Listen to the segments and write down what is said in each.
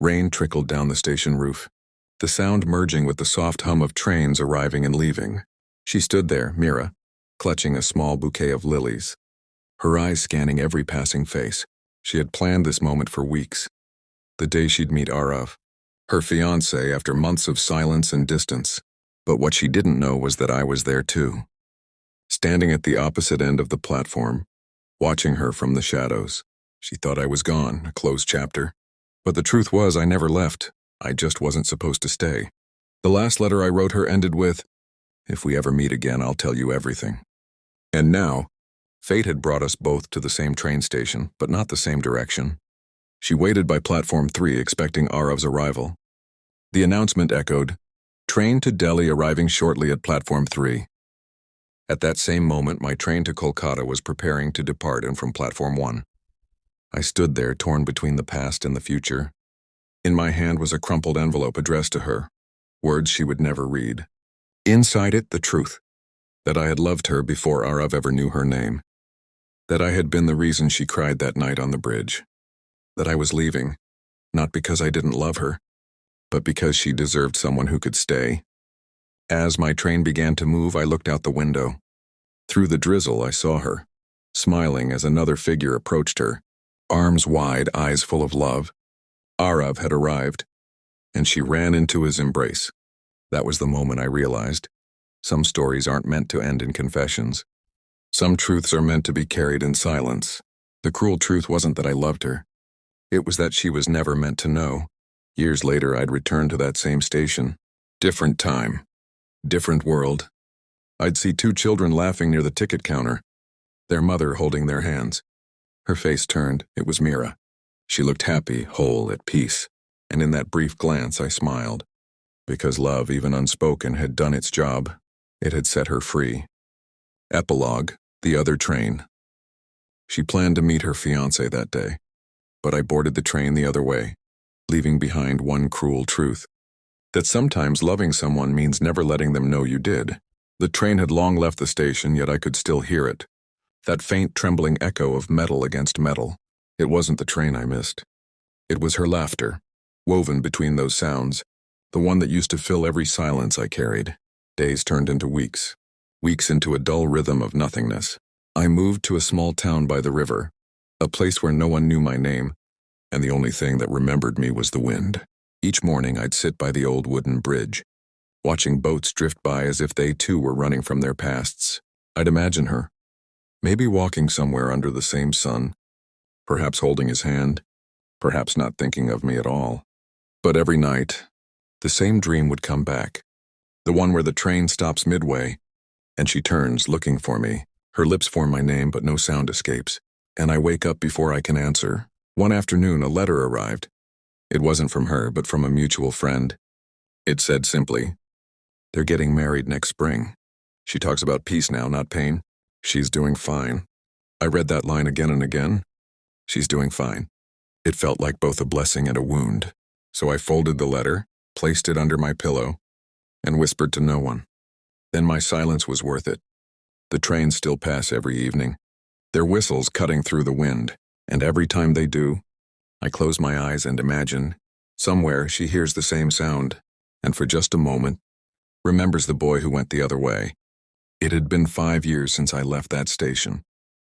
Rain trickled down the station roof, the sound merging with the soft hum of trains arriving and leaving. She stood there, Mira, clutching a small bouquet of lilies, her eyes scanning every passing face. She had planned this moment for weeks. The day she'd meet Arav, her fiancé, after months of silence and distance. But what she didn't know was that I was there too, standing at the opposite end of the platform, watching her from the shadows. She thought I was gone, a closed chapter. But the truth was I never left. I just wasn't supposed to stay. The last letter I wrote her ended with, "If we ever meet again, I'll tell you everything." And now, fate had brought us both to the same train station, but not the same direction. She waited by platform 3, expecting Arav's arrival. The announcement echoed, "Train to Delhi arriving shortly at platform 3. At that same moment, my train to Kolkata was preparing to depart, and from platform 1. I stood there, torn between the past and the future. In my hand was a crumpled envelope addressed to her, words she would never read. Inside it, the truth, that I had loved her before Arav ever knew her name, that I had been the reason she cried that night on the bridge, that I was leaving, not because I didn't love her, but because she deserved someone who could stay. As my train began to move, I looked out the window. Through the drizzle, I saw her, smiling as another figure approached her, arms wide, eyes full of love. Arav had arrived, and she ran into his embrace. That was the moment I realized, some stories aren't meant to end in confessions. Some truths are meant to be carried in silence. The cruel truth wasn't that I loved her. It was that she was never meant to know. Years later, I'd return to that same station. Different time. Different world. I'd see 2 children laughing near the ticket counter, their mother holding their hands. Her face turned. It was Mira. She looked happy, whole, at peace, and in that brief glance I smiled. Because love, even unspoken, had done its job. It had set her free. Epilogue, the other train. She planned to meet her fiancé that day, but I boarded the train the other way, leaving behind one cruel truth, that sometimes loving someone means never letting them know you did. The train had long left the station, yet I could still hear it. That faint, trembling echo of metal against metal. It wasn't the train I missed. It was her laughter, woven between those sounds, the one that used to fill every silence I carried. Days turned into weeks, weeks into a dull rhythm of nothingness. I moved to a small town by the river, a place where no one knew my name, and the only thing that remembered me was the wind. Each morning I'd sit by the old wooden bridge, watching boats drift by as if they too were running from their pasts. I'd imagine her, maybe walking somewhere under the same sun, perhaps holding his hand, perhaps not thinking of me at all. But every night, the same dream would come back, the one where the train stops midway, and she turns, looking for me. Her lips form my name, but no sound escapes, and I wake up before I can answer. One afternoon, a letter arrived. It wasn't from her, but from a mutual friend. It said simply, "They're getting married next spring. She talks about peace now, not pain. She's doing fine." I read that line again and again. She's doing fine. It felt like both a blessing and a wound. So I folded the letter, placed it under my pillow, and whispered to no one. Then my silence was worth it. The trains still pass every evening, their whistles cutting through the wind, and every time they do, I close my eyes and imagine, somewhere she hears the same sound, and for just a moment, remembers the boy who went the other way. It had been 5 years since I left that station.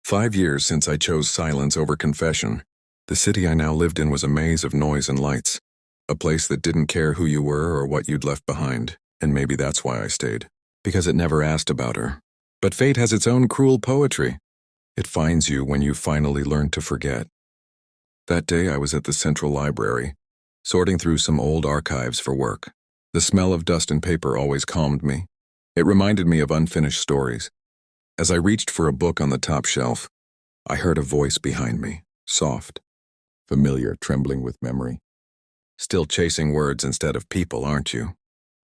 5 years since I chose silence over confession. The city I now lived in was a maze of noise and lights, a place that didn't care who you were or what you'd left behind, and maybe that's why I stayed, because it never asked about her. But fate has its own cruel poetry. It finds you when you finally learn to forget. That day I was at the Central Library, sorting through some old archives for work. The smell of dust and paper always calmed me. It reminded me of unfinished stories. As I reached for a book on the top shelf, I heard a voice behind me, soft, familiar, trembling with memory. "Still chasing words instead of people, aren't you?"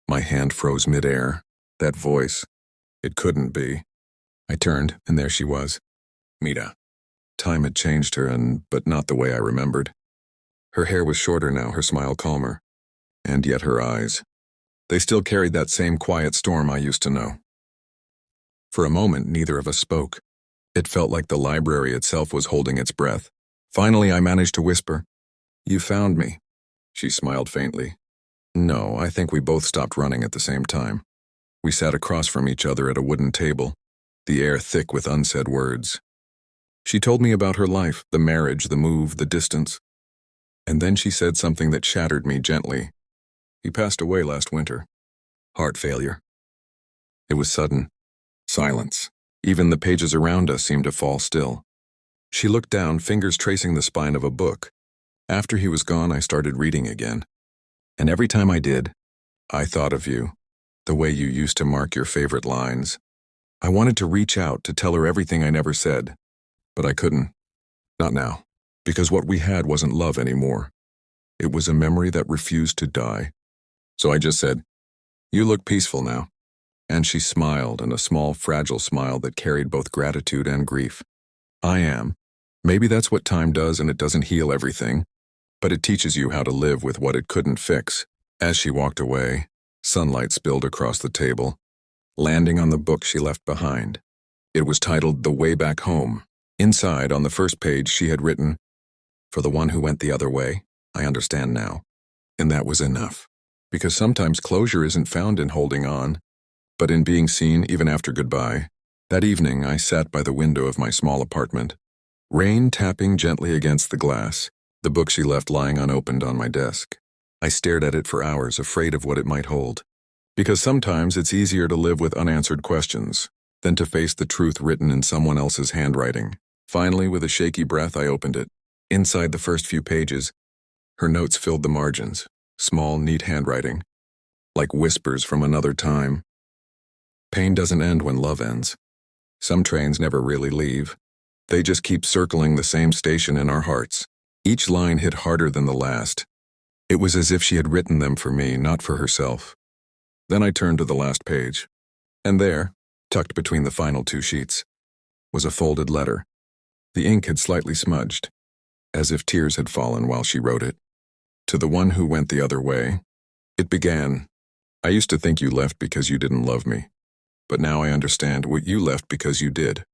My hand froze midair. That voice, it couldn't be. I turned, and there she was, Mira. Time had changed her, but not the way I remembered. Her hair was shorter now, her smile calmer. And yet her eyes. They still carried that same quiet storm I used to know. For a moment, neither of us spoke. It felt like the library itself was holding its breath. Finally, I managed to whisper, "You found me." She smiled faintly. No, I think we both stopped running at the same time. We sat across from each other at a wooden table, the air thick with unsaid words. She told me about her life, the marriage, the move, the distance. And then she said something that shattered me gently. He passed away last winter. Heart failure. It was sudden. Silence. Even the pages around us seemed to fall still. She looked down, fingers tracing the spine of a book. After he was gone, I started reading again. And every time I did, I thought of you, the way you used to mark your favorite lines. I wanted to reach out to tell her everything I never said, but I couldn't. Not now, because what we had wasn't love anymore. It was a memory that refused to die. So I just said, "You look peaceful now." And she smiled, and a small, fragile smile that carried both gratitude and grief. I am. Maybe that's what time does, and it doesn't heal everything, but it teaches you how to live with what it couldn't fix. As she walked away, sunlight spilled across the table, landing on the book she left behind. It was titled The Way Back Home. Inside, on the first page, she had written, "For the one who went the other way, I understand now." And that was enough. Because sometimes closure isn't found in holding on, but in being seen even after goodbye. That evening, I sat by the window of my small apartment, rain tapping gently against the glass, the book she left lying unopened on my desk. I stared at it for hours, afraid of what it might hold. Because sometimes it's easier to live with unanswered questions than to face the truth written in someone else's handwriting. Finally, with a shaky breath, I opened it. Inside the first few pages, her notes filled the margins, small, neat handwriting, like whispers from another time. Pain doesn't end when love ends. Some trains never really leave. They just keep circling the same station in our hearts. Each line hit harder than the last. It was as if she had written them for me, not for herself. Then I turned to the last page. And there, tucked between the final two sheets, was a folded letter. The ink had slightly smudged, as if tears had fallen while she wrote it. To the one who went the other way. It began, "I used to think you left because you didn't love me. But now I understand what you left because you did.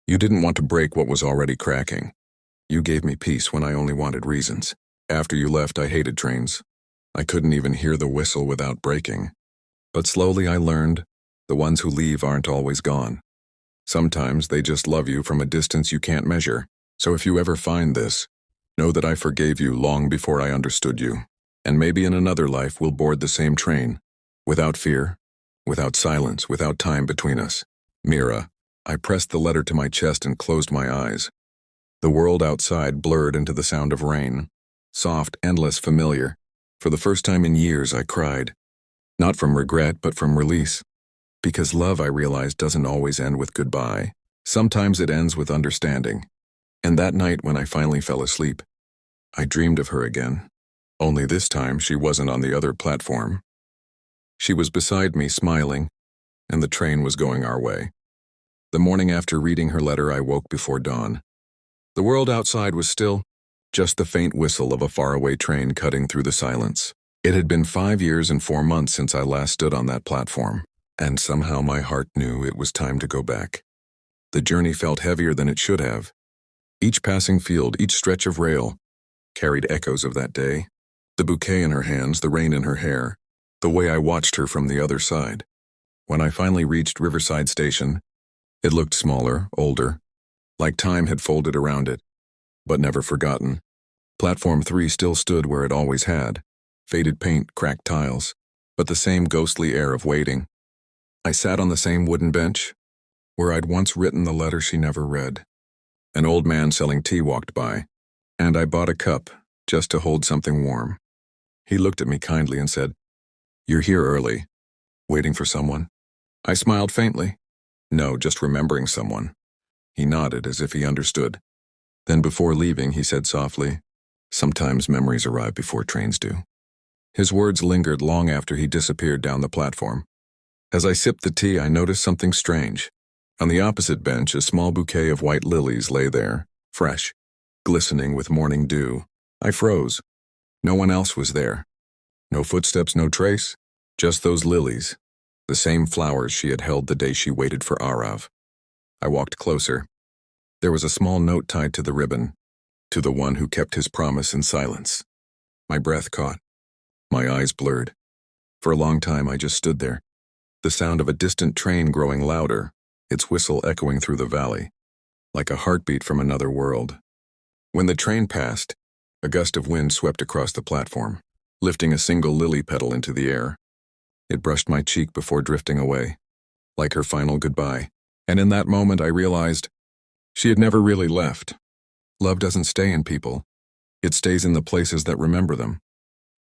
You didn't want to break what was already cracking. You gave me peace when I only wanted reasons. After you left, I hated trains. I couldn't even hear the whistle without breaking. But slowly I learned, the ones who leave aren't always gone. Sometimes they just love you from a distance you can't measure. So if you ever find this, know that I forgave you long before I understood you. And maybe in another life we'll board the same train, without fear, without silence, without time between us. Mira." I pressed the letter to my chest and closed my eyes. The world outside blurred into the sound of rain. Soft, endless, familiar. For the first time in years, I cried. Not from regret, but from release. Because love, I realized, doesn't always end with goodbye. Sometimes it ends with understanding. And that night when I finally fell asleep, I dreamed of her again. Only this time she wasn't on the other platform. She was beside me, smiling, and the train was going our way. The morning after reading her letter, I woke before dawn. The world outside was still, just the faint whistle of a faraway train cutting through the silence. It had been 5 years and 4 months since I last stood on that platform, and somehow my heart knew it was time to go back. The journey felt heavier than it should have. Each passing field, each stretch of rail, carried echoes of that day. The bouquet in her hands, the rain in her hair, the way I watched her from the other side. When I finally reached Riverside Station, it looked smaller, older, like time had folded around it, but never forgotten. Platform 3 still stood where it always had, faded paint, cracked tiles, but the same ghostly air of waiting. I sat on the same wooden bench, where I'd once written the letter she never read. An old man selling tea walked by, and I bought a cup just to hold something warm. He looked at me kindly and said, "You're here early. Waiting for someone?" I smiled faintly. "No, just remembering someone." He nodded as if he understood. Then before leaving, he said softly, "Sometimes memories arrive before trains do." His words lingered long after he disappeared down the platform. As I sipped the tea, I noticed something strange. On the opposite bench, a small bouquet of white lilies lay there, fresh, glistening with morning dew. I froze. No one else was there. No footsteps, no trace. Just those lilies, the same flowers she had held the day she waited for Arav. I walked closer. There was a small note tied to the ribbon, to the one who kept his promise in silence. My breath caught. My eyes blurred. For a long time, I just stood there, the sound of a distant train growing louder, its whistle echoing through the valley, like a heartbeat from another world. When the train passed, a gust of wind swept across the platform, lifting a single lily petal into the air. It brushed my cheek before drifting away, like her final goodbye. And in that moment, I realized she had never really left. Love doesn't stay in people. It stays in the places that remember them.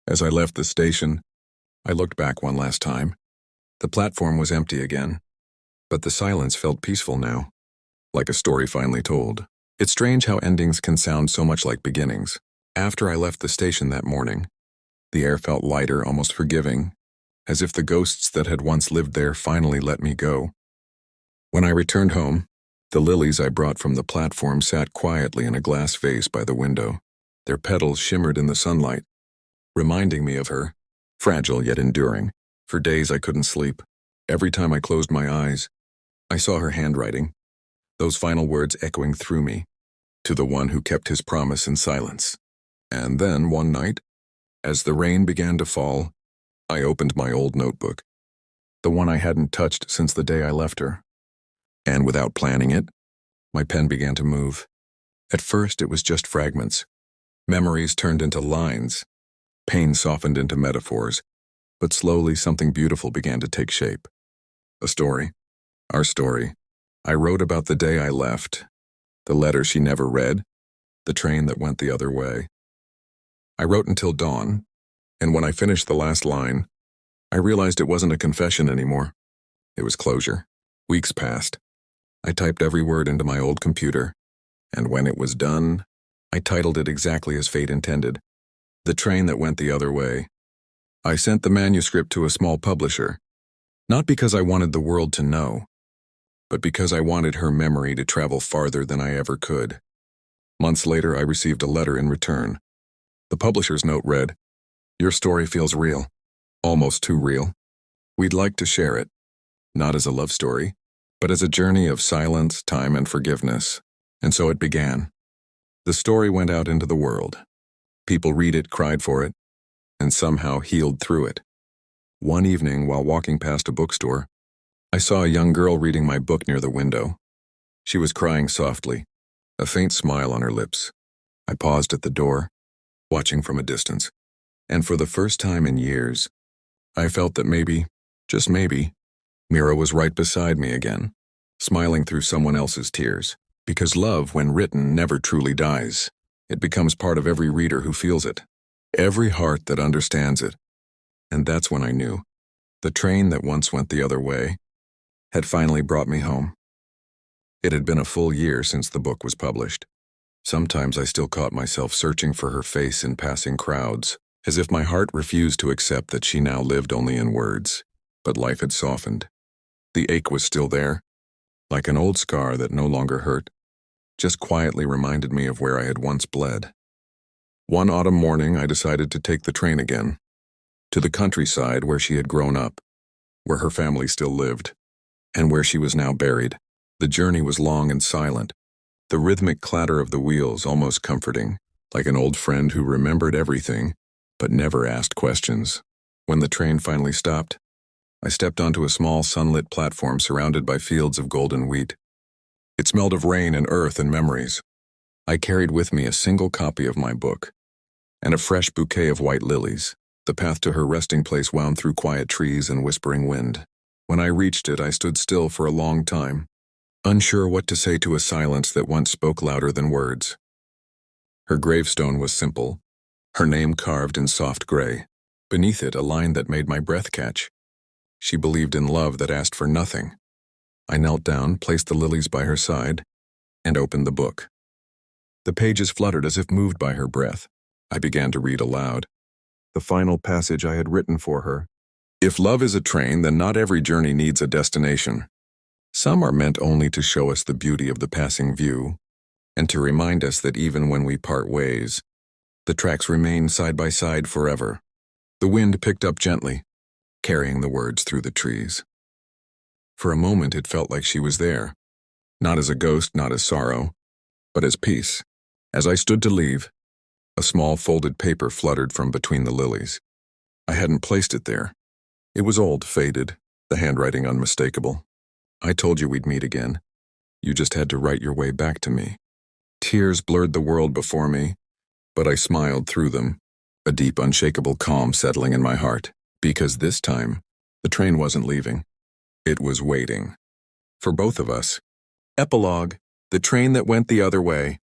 As I left the station, I looked back one last time. The platform was empty again, but the silence felt peaceful now, like a story finally told. It's strange how endings can sound so much like beginnings. After I left the station that morning, the air felt lighter, almost forgiving, as if the ghosts that had once lived there finally let me go. When I returned home, the lilies I brought from the platform sat quietly in a glass vase by the window. Their petals shimmered in the sunlight, reminding me of her, fragile yet enduring. For days I couldn't sleep. Every time I closed my eyes, I saw her handwriting, those final words echoing through me, to the one who kept his promise in silence. And then, one night, as the rain began to fall, I opened my old notebook, the one I hadn't touched since the day I left her. And without planning it, my pen began to move. At first, it was just fragments. Memories turned into lines, pain softened into metaphors, but slowly something beautiful began to take shape. A story. Our story. I wrote about the day I left, the letter she never read, the train that went the other way. I wrote until dawn, and when I finished the last line, I realized it wasn't a confession anymore. It was closure. Weeks passed. I typed every word into my old computer, and when it was done, I titled it exactly as fate intended, The Train That Went the Other Way. I sent the manuscript to a small publisher, not because I wanted the world to know, but because I wanted her memory to travel farther than I ever could. Months later, I received a letter in return. The publisher's note read, "Your story feels real, almost too real. We'd like to share it, not as a love story, but as a journey of silence, time, and forgiveness." And so it began. The story went out into the world. People read it, cried for it, and somehow healed through it. One evening, while walking past a bookstore, I saw a young girl reading my book near the window. She was crying softly, a faint smile on her lips. I paused at the door, watching from a distance, and for the first time in years, I felt that maybe, just maybe, Mira was right beside me again, smiling through someone else's tears. Because love, when written, never truly dies. It becomes part of every reader who feels it, every heart that understands it. And that's when I knew the train that once went the other way had finally brought me home. It had been a full year since the book was published. Sometimes I still caught myself searching for her face in passing crowds, as if my heart refused to accept that she now lived only in words. But life had softened. The ache was still there, like an old scar that no longer hurt, just quietly reminded me of where I had once bled. One autumn morning, I decided to take the train again, to the countryside where she had grown up, where her family still lived, and where she was now buried. The journey was long and silent, the rhythmic clatter of the wheels almost comforting, like an old friend who remembered everything, but never asked questions. When the train finally stopped, I stepped onto a small sunlit platform surrounded by fields of golden wheat. It smelled of rain and earth and memories. I carried with me a single copy of my book and a fresh bouquet of white lilies. The path to her resting place wound through quiet trees and whispering wind. When I reached it, I stood still for a long time, unsure what to say to a silence that once spoke louder than words. Her gravestone was simple, her name carved in soft gray. Beneath it, a line that made my breath catch. She believed in love that asked for nothing. I knelt down, placed the lilies by her side, and opened the book. The pages fluttered as if moved by her breath. I began to read aloud, the final passage I had written for her. If love is a train, then not every journey needs a destination. Some are meant only to show us the beauty of the passing view, and to remind us that even when we part ways, the tracks remain side by side forever. The wind picked up gently, carrying the words through the trees. For a moment it felt like she was there, not as a ghost, not as sorrow, but as peace. As I stood to leave, A small folded paper fluttered from between the lilies. I hadn't placed it there. It was old, faded, the handwriting unmistakable. I told you we'd meet again. You just had to write your way back to me. Tears blurred the world before me, but I smiled through them, a deep, unshakable calm settling in my heart, because this time, the train wasn't leaving. It was waiting. For both of us. Epilogue, the train that went the other way.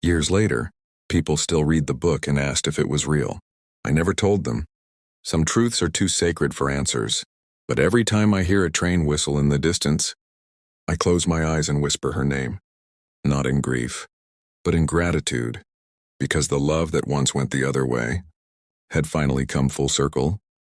Years later, people still read the book and asked if it was real. I never told them. Some truths are too sacred for answers, but every time I hear a train whistle in the distance, I close my eyes and whisper her name. Not in grief, but in gratitude, because the love that once went the other way had finally come full circle